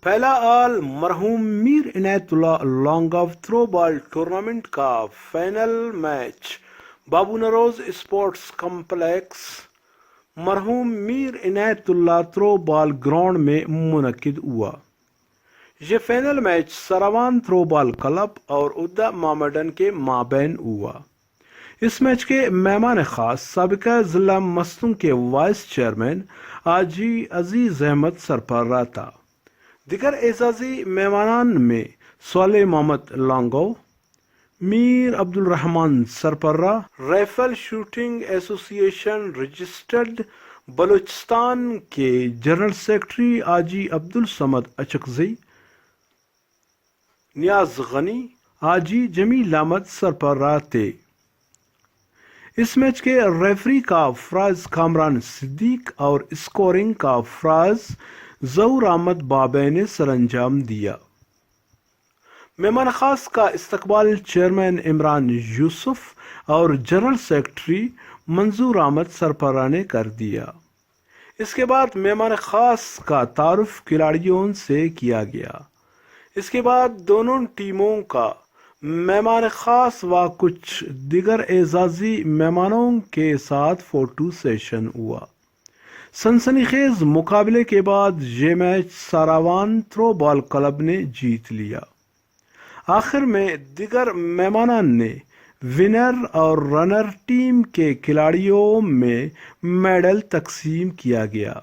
پہلا آل مرحوم Mir Inayatullah long off throw ball tournament کا final match Babu Nauroz sports complex مرحوم میر عنایت اللہ تھرو بال گراؤنڈ میں منعقد ہوا۔ یہ فائنل میچ سراوان تھرو بال کلب اور ادا محمدن کے مابین ہوا۔ اس میچ کے مہمان خاص سابقہ ضلع مستنگ کے وائس چیئرمین حاجی عزیز احمد سرپرہ تھا۔ دیگر اعزازی مہمانان میں صالح محمد لانگو، میر عبد الرحمن سرپرہ، رائفل شوٹنگ ایسوسی ایشن رجسٹرڈ بلوچستان کے جنرل سیکرٹری حاجی عبدالصمد اچکزئی، نیاز غنی، حاجی جمیل احمد سرپرہ تھے۔ اس میچ کے ریفری کا فراز کامران صدیق اور اسکورنگ کا فراز ظہور احمد بابے نے سر انجام دیا۔ مہمان خاص کا استقبال چیئرمین عمران یوسف اور جنرل سیکرٹری منظور احمد سرپرہ نے کر دیا۔ اس کے بعد مہمان خاص کا تعارف کھلاڑیوں سے کیا گیا۔ اس کے بعد دونوں ٹیموں کا مہمان خاص و کچھ دیگر اعزازی مہمانوں کے ساتھ فوٹو سیشن ہوا۔ سنسنی خیز مقابلے کے بعد یہ میچ ساراوان تھرو بال کلب نے جیت لیا۔ آخر میں دیگر مہمانان نے ونر اور رنر ٹیم کے کھلاڑیوں میں میڈل تقسیم کیا گیا۔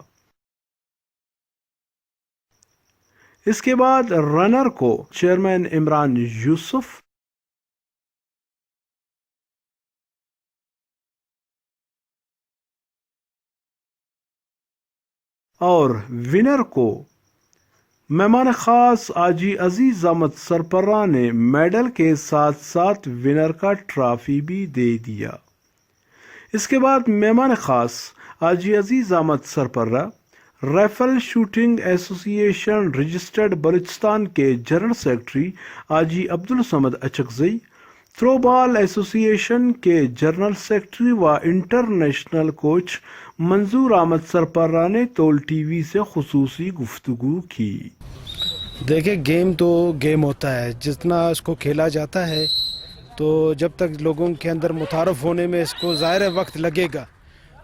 اس کے بعد رنر کو چیئرمین عمران یوسف اور ونر کو مہمان خاص حاجی عزیز احمد سرپرہ نے میڈل کے ساتھ ساتھ ونر کا ٹرافی بھی دے دیا۔ اس کے بعد مہمان خاص حاجی عزیز احمد سرپرہ، رائفل شوٹنگ ایسوسی ایشن رجسٹرڈ بلوچستان کے جنرل سیکرٹری حاجی عبدالصمد اچکزئی، تھرو بال ایسوسی ایشن کے جنرل سیکرٹری و انٹرنیشنل کوچ منظور احمد سرپرہ نے تول ٹی وی سے خصوصی گفتگو کی۔ دیکھیں، گیم تو گیم ہوتا ہے، جتنا اس کو کھیلا جاتا ہے تو جب تک لوگوں کے اندر متعارف ہونے میں اس کو ظاہر وقت لگے گا،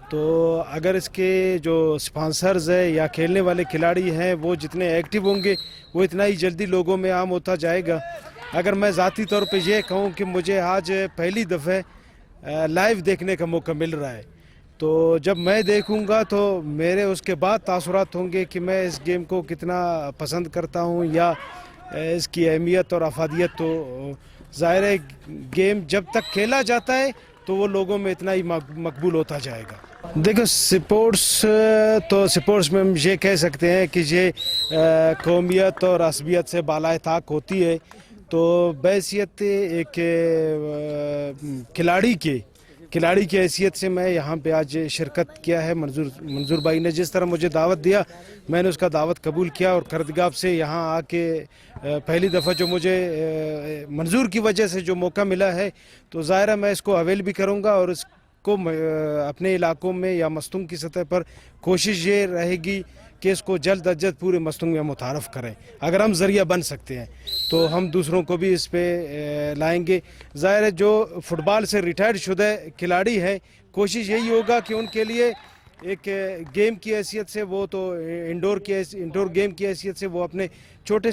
تو اگر اس کے جو سپانسرز ہیں یا کھیلنے والے کھلاڑی ہیں وہ جتنے ایکٹیو ہوں گے وہ اتنا ہی جلدی لوگوں میں عام ہوتا جائے گا۔ اگر میں ذاتی طور پہ یہ کہوں کہ مجھے آج پہلی دفعہ لائیو دیکھنے کا موقع مل رہا ہے، تو جب میں دیکھوں گا تو میرے اس کے بعد تاثرات ہوں گے کہ میں اس گیم کو کتنا پسند کرتا ہوں یا اس کی اہمیت اور افادیت۔ تو ظاہر ہے گیم جب تک کھیلا جاتا ہے تو وہ لوگوں میں اتنا ہی مقبول ہوتا جائے گا۔ دیکھو، سپورٹس میں ہم یہ کہہ سکتے ہیں کہ یہ قومیت اور عصبیت سے بالائے طاق ہوتی ہے، تو بحیثیت ایک کھلاڑی کی حیثیت سے میں یہاں پہ آج شرکت کیا ہے۔ منظور بھائی نے جس طرح مجھے دعوت دیا میں نے اس کا دعوت قبول کیا، اور کرتگاب سے یہاں آ کے پہلی دفعہ جو مجھے منظور کی وجہ سے جو موقع ملا ہے تو ظاہر ہے میں اس کو اویل بھی کروں گا، اور اس کو اپنے علاقوں میں یا مستنگ کی سطح پر کوشش یہ رہے گی کہ اس کو جلد از جلد پورے مستنگ میں متعارف کریں۔ اگر ہم ذریعہ بن سکتے ہیں تو ہم دوسروں کو بھی اس پہ لائیں گے۔ ظاہر ہے جو فٹ بال سے ریٹائرڈ شدہ کھلاڑی ہیں، کوشش یہی ہوگا کہ ان کے لیے ایک گیم کی حیثیت سے وہ تو انڈور گیم کی حیثیت سے وہ اپنے چھوٹے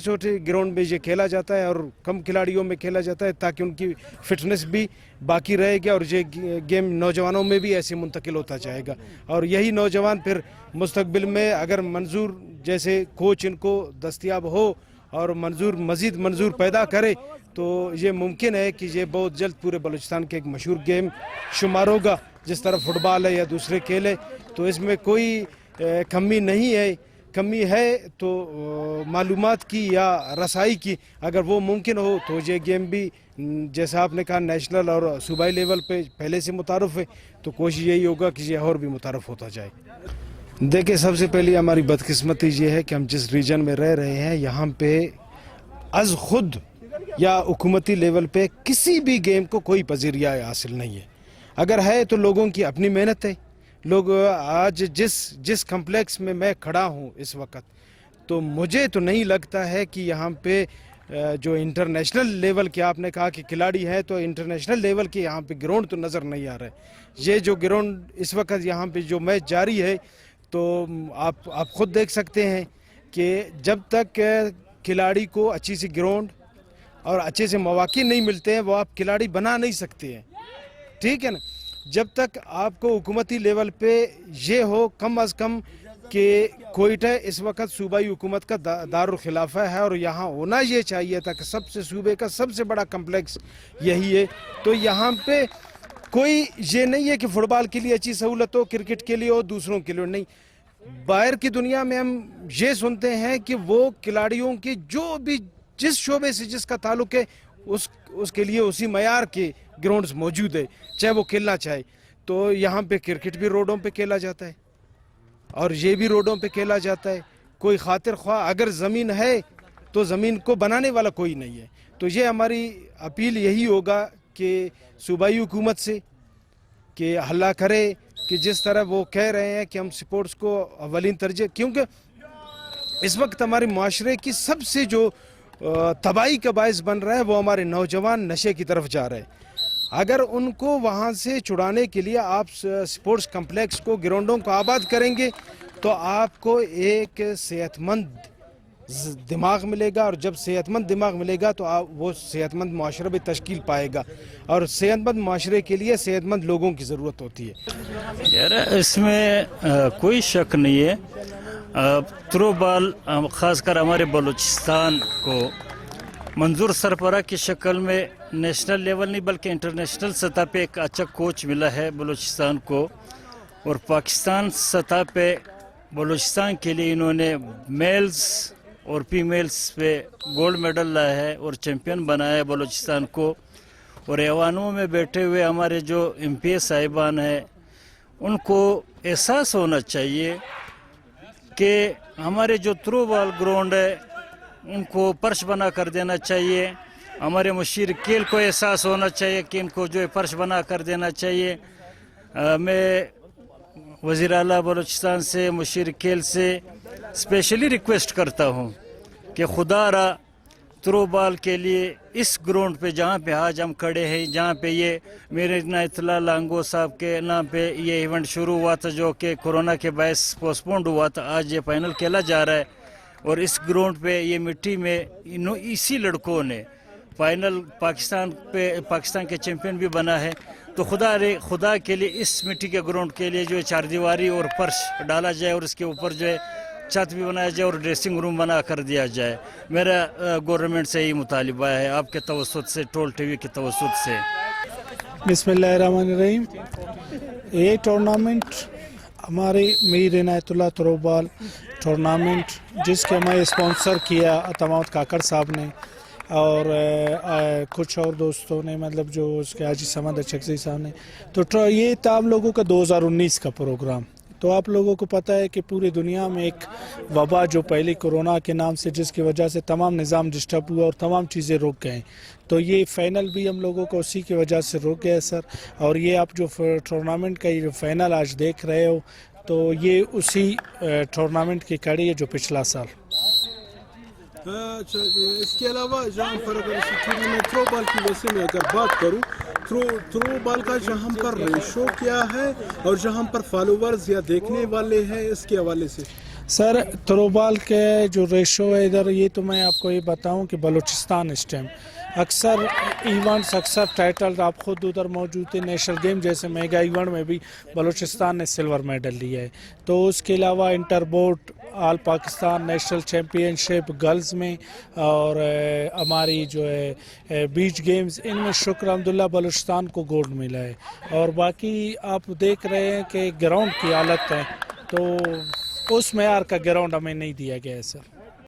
گراؤنڈ میں یہ کھیلا جاتا ہے اور کم کھلاڑیوں میں کھیلا جاتا ہے تاکہ ان کی فٹنس بھی باقی رہے گا، اور یہ گیم نوجوانوں میں بھی ایسے منتقل ہوتا جائے گا، اور یہی نوجوان پھر مستقبل میں اگر منظور جیسے کوچ ان کو دستیاب ہو اور مزید منظور پیدا کرے تو یہ ممکن ہے کہ یہ بہت جلد پورے بلوچستان کے ایک مشہور گیم شمار ہوگا، جس طرح فٹ بال ہے یا دوسرے کھیل ہے۔ تو اس میں کوئی کمی نہیں ہے، کمی ہے تو معلومات کی یا رسائی کی، اگر وہ ممکن ہو تو یہ گیم بھی جیسا آپ نے کہا نیشنل اور صوبائی لیول پہ پہلے سے متعارف ہے، تو کوشش یہی ہوگا کہ یہ اور بھی متعارف ہوتا جائے۔ دیکھیں، سب سے پہلی ہماری بدقسمتی یہ ہے کہ ہم جس ریجن میں رہ رہے ہیں یہاں پہ از خود یا حکومتی لیول پہ کسی بھی گیم کو کوئی پذیرائی حاصل نہیں ہے۔ اگر ہے تو لوگوں کی اپنی محنت ہے، لوگ آج جس کمپلیکس میں میں کھڑا ہوں اس وقت، تو مجھے تو نہیں لگتا ہے کہ یہاں پہ جو انٹرنیشنل لیول کے آپ نے کہا کہ کھلاڑی ہیں، تو انٹرنیشنل لیول کے یہاں پہ گراؤنڈ تو نظر نہیں آ رہا ہے۔ یہ جو گراؤنڈ اس وقت یہاں پہ جو میچ جاری ہے، تو آپ خود دیکھ سکتے ہیں کہ جب تک کھلاڑی کو اچھی سی گراؤنڈ اور اچھے سے مواقع نہیں ملتے ہیں، وہ آپ کھلاڑی بنا نہیں سکتے ہیں، ٹھیک ہے نا۔ جب تک آپ کو حکومتی لیول پہ یہ ہو کم از کم کہ کوئٹہ اس وقت صوبائی حکومت کا دارالخلافہ ہے، اور یہاں ہونا یہ چاہیے تھا کہ سب سے صوبے کا سب سے بڑا کمپلیکس یہی ہے، تو یہاں پہ کوئی یہ نہیں ہے کہ فٹ بال کے لیے اچھی سہولت ہو، کرکٹ کے لیے ہو، دوسروں کے لیے نہیں۔ باہر کی دنیا میں ہم یہ سنتے ہیں کہ وہ کھلاڑیوں کی جو بھی جس شعبے سے جس کا تعلق ہے، اس کے لیے اسی معیار کے گراؤنڈز موجود ہے، چاہے وہ کھیلنا چاہے۔ تو یہاں پہ کرکٹ بھی روڈوں پہ کھیلا جاتا ہے، اور یہ بھی روڈوں پہ کھیلا جاتا ہے۔ کوئی خاطر خواہ اگر زمین ہے تو زمین کو بنانے والا کوئی نہیں ہے۔ تو یہ ہماری اپیل یہی ہوگا کہ صوبائی حکومت سے کہ حلہ کرے کہ جس طرح وہ کہہ رہے ہیں کہ ہم سپورٹس کو اولین ترجیح، کیونکہ اس وقت ہمارے معاشرے کی سب سے جو تباہی کا باعث بن رہا ہے وہ ہمارے نوجوان نشے کی طرف جا رہے ہیں۔ اگر ان کو وہاں سے چھڑانے کے لیے آپ سپورٹس کمپلیکس کو، گراؤنڈوں کو آباد کریں گے، تو آپ کو ایک صحت مند دماغ ملے گا، اور جب صحت مند دماغ ملے گا تو وہ صحت مند معاشرہ بھی تشکیل پائے گا، اور صحت مند معاشرے کے لیے صحت مند لوگوں کی ضرورت ہوتی ہے۔ یار اس میں کوئی شک نہیں ہے، تھرو بال خاص کر ہمارے بلوچستان کو منظور سربراہ کی شکل میں نیشنل لیول نہیں بلکہ انٹرنیشنل سطح پہ ایک اچھا کوچ ملا ہے بلوچستان کو، اور پاکستان سطح پہ بلوچستان کے لیے انہوں نے میلز اور فیمیلز پہ گولڈ میڈل لایا ہے اور چیمپئن بنایا ہے بلوچستان کو۔ اور ایوانوں میں بیٹھے ہوئے ہمارے جو ایم پی اے صاحبان ہیں، ان کو احساس ہونا چاہیے کہ ہمارے جو تھرو بال گراؤنڈ ہے ان کو فرش بنا کر دینا چاہیے۔ ہمارے مشیر کھیل کو احساس ہونا چاہیے کہ ان کو جو ہے فرش بنا کر دینا چاہیے۔ میں وزیر اعلیٰ بلوچستان سے، مشیر کھیل سے اسپیشلی ریکویسٹ کرتا ہوں کہ خدا را تھرو بال کے لیے اس گراؤنڈ پہ جہاں پہ آج ہم کھڑے ہیں، جہاں پہ یہ میرے اطلاع لانگو صاحب کے نام پہ یہ ایونٹ شروع ہوا تھا جو کہ کورونا کے باعث پوسٹپونڈ ہوا تھا، آج یہ فائنل کھیلا جا رہا ہے، اور اس گراؤنڈ پہ یہ مٹی میں اسی لڑکوں نے فائنل پاکستان کے چیمپئن بھی بنا ہے۔ تو خدا کے لیے اس مٹی کے گراؤنڈ کے لیے جو ہے چار دیواری اور فرش ڈالا جائے، اور اس کے اوپر جو ہے چھت بھی بنایا جائے اور ڈریسنگ روم بنا کر دیا جائے۔ میرا گورنمنٹ سے یہی مطالبہ ہے، آپ کے توسط سے، ٹول ٹی وی کے توسط سے۔ بسم اللہ الرحمن الرحیم۔ یہ ٹورنامنٹ ہمارے میر عنایت اللہ تھرو بال ٹورنامنٹ، جس کے ہمیں اسپانسر کیا اتماوت کاکڑ صاحب نے اور کچھ اور دوستوں نے، مطلب جو اس کے حاجی سمد اچکزئی صاحب نے، تو یہ تھا ہم لوگوں کا 2019 کا پروگرام۔ تو آپ لوگوں کو پتہ ہے کہ پوری دنیا میں ایک وبا جو پہلی کورونا کے نام سے، جس کی وجہ سے تمام نظام ڈسٹرب ہوا اور تمام چیزیں رک گئیں، تو یہ فائنل بھی ہم لوگوں کو اسی کی وجہ سے رک گیا سر۔ اور یہ آپ جو ٹورنامنٹ کا یہ جو فائنل آج دیکھ رہے ہو، تو یہ اسی ٹورنامنٹ کی کڑی ہے جو پچھلا سال۔ اچھا، اس کے علاوہ جہاں پر اگر میں تھرو بال کی ویسے میں اگر بات کروں، تھرو بال کا جہاں پر ریشو کیا ہے اور جہاں پر فالوورز یا دیکھنے والے ہیں، اس کے حوالے سے سر تھرو بال کے جو ریشو ہے ادھر، یہ تو میں آپ کو یہ بتاؤں کہ بلوچستان اس ٹائم اکثر ایونٹس، اکثر ٹائٹل آپ خود ادھر موجود تھے، نیشنل گیم جیسے میگا ایونٹ میں بھی بلوچستان نے سلور میڈل لیا ہے۔ تو اس کے علاوہ انٹر بورڈ آل پاکستان نیشنل چیمپئن شپ گرلز میں، اور ہماری جو ہے بیچ گیمز، ان میں شکر الحمدللہ بلوچستان کو گولڈ ملا ہے۔ اور باقی آپ دیکھ رہے ہیں کہ گراؤنڈ کی حالت ہے، تو اس معیار کا گراؤنڈ ہمیں نہیں دیا گیا ہے سر۔